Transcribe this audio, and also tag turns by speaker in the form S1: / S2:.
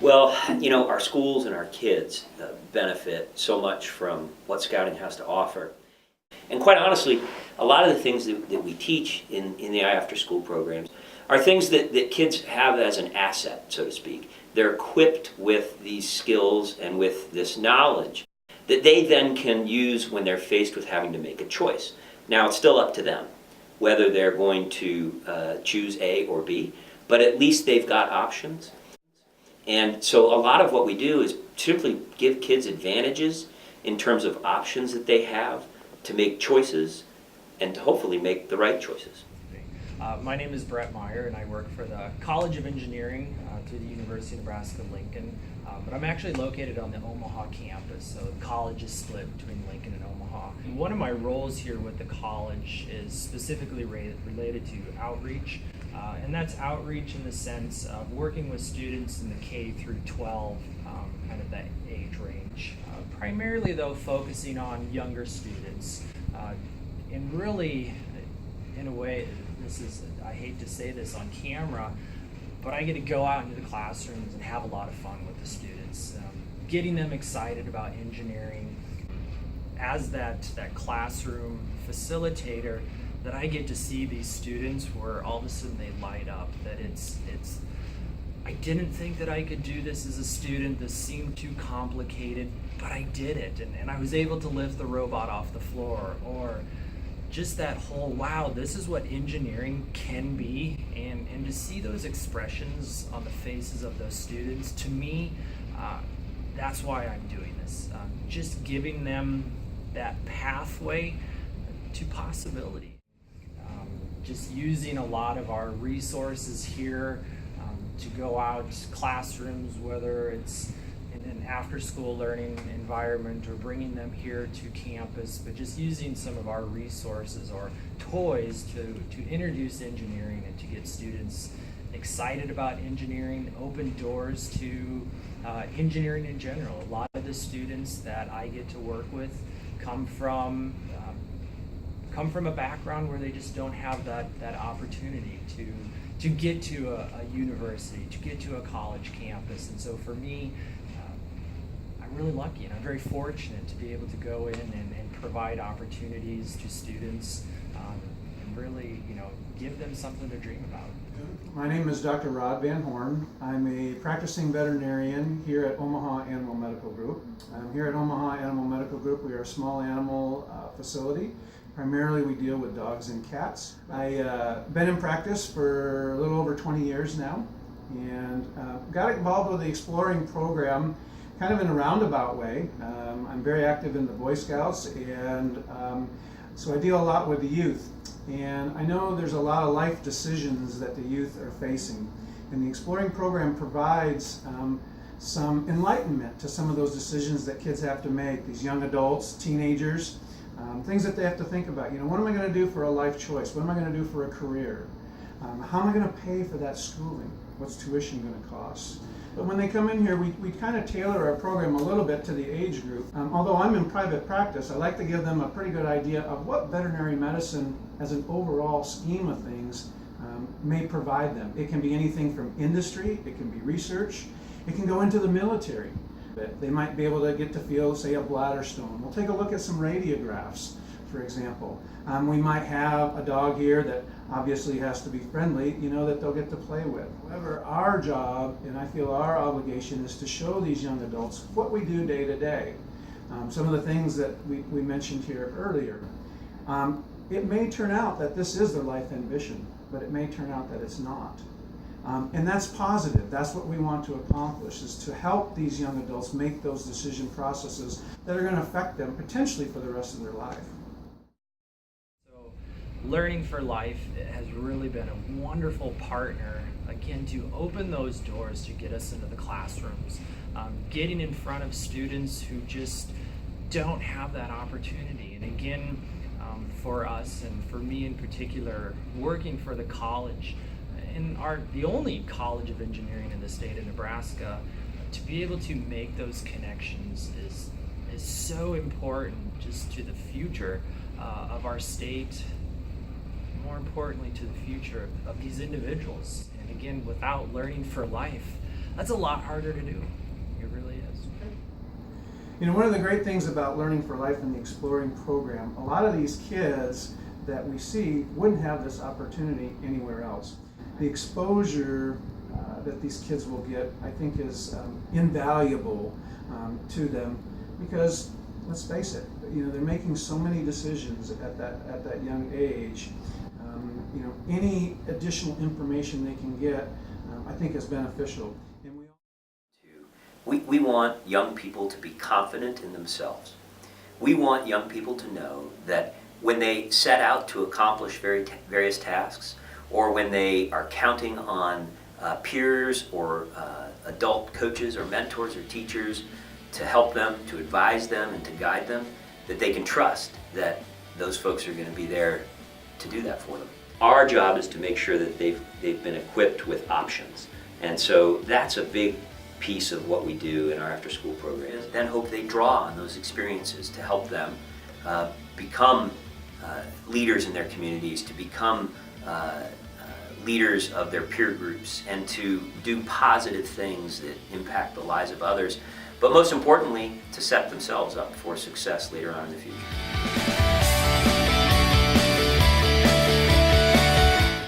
S1: Well, our schools and our kids benefit so much from what Scouting has to offer. And quite honestly, a lot of the things that we teach in the after-school programs are things that kids have as an asset, so to speak. They're equipped with these skills and with this knowledge that they then can use when they're faced with having to make a choice. Now, it's still up to them whether they're going to choose A or B, but at least they've got options. And so a lot of what we do is simply give kids advantages in terms of options that they have to make choices and to hopefully make the right choices.
S2: My name is Brett Meyer, and I work for the College of Engineering through the University of Nebraska-Lincoln. But I'm actually located on the Omaha campus, so the college is split between Lincoln and Omaha. And one of my roles here with the college is specifically related to outreach, and that's outreach in the sense of working with students in the K through 12, kind of that age range. Primarily, though, focusing on younger students, and really, in a way, I hate to say this on camera, but I get to go out into the classrooms and have a lot of fun with the students, getting them excited about engineering. As that classroom facilitator, that I get to see these students where all of a sudden they light up, that I didn't think that I could do this as a student. This seemed too complicated, but I did it, and I was able to lift the robot off the floor, or just that whole, wow, this is what engineering can be, and to see those expressions on the faces of those students, to me, that's why I'm doing this. Just giving them that pathway to possibility. Just using a lot of our resources here to go out classrooms, whether it's in an after-school learning environment or bringing them here to campus, but just using some of our resources or toys to introduce engineering and to get students excited about engineering, open doors to engineering in general. A lot of the students that I get to work with come from a background where they just don't have that opportunity to get to a university, to get to a college campus. And so for me, I'm really lucky and I'm very fortunate to be able to go in and provide opportunities to students and really, give them something to dream about.
S3: My name is Dr. Rod Van Horn. I'm a practicing veterinarian here at Omaha Animal Medical Group. Here at Omaha Animal Medical Group, we are a small animal facility. Primarily, we deal with dogs and cats. I've been in practice for a little over 20 years now, and got involved with the Exploring program kind of in a roundabout way. I'm very active in the Boy Scouts, and so I deal a lot with the youth. And I know there's a lot of life decisions that the youth are facing. And the Exploring program provides some enlightenment to some of those decisions that kids have to make, these young adults, teenagers, things that they have to think about. What am I going to do for a life choice? What am I going to do for a career? How am I going to pay for that schooling? What's tuition going to cost? But when they come in here, we kind of tailor our program a little bit to the age group. Although I'm in private practice, I like to give them a pretty good idea of what veterinary medicine as an overall scheme of things may provide them. It can be anything from industry, it can be research, it can go into the military. They might be able to get to feel, say, a bladder stone. We'll take a look at some radiographs, for example. We might have a dog here that obviously has to be friendly, that they'll get to play with. However, our job, and I feel our obligation, is to show these young adults what we do day to day. Some of the things that we mentioned here earlier. It may turn out that this is their life ambition, but it may turn out that it's not. And that's positive. That's what we want to accomplish, is to help these young adults make those decision processes that are going to affect them potentially for the rest of their life.
S2: So, Learning for Life has really been a wonderful partner, again, to open those doors to get us into the classrooms, getting in front of students who just don't have that opportunity. And again, for us, and for me in particular, working for the college, and the only college of engineering in the state of Nebraska, to be able to make those connections is so important just to the future of our state, more importantly to the future of these individuals. And again, without Learning for Life, that's a lot harder to do. It really is.
S3: You know, one of the great things about Learning for Life and the Exploring program, a lot of these kids that we see wouldn't have this opportunity anywhere else. The exposure that these kids will get, I think, is invaluable to them because, let's face it, you know, they're making so many decisions at that young age. You know, any additional information they can get, I think, is beneficial. And
S1: we want young people to be confident in themselves. We want young people to know that when they set out to accomplish various tasks, or when they are counting on peers or adult coaches or mentors or teachers to help them, to advise them and to guide them, that they can trust that those folks are going to be there to do that for them. Our job is to make sure that they've been equipped with options. And so that's a big piece of what we do in our after-school programs. Then hope they draw on those experiences to help them become leaders in their communities, to become leaders of their peer groups, and to do positive things that impact the lives of others, but most importantly, to set themselves up for success later on in the future.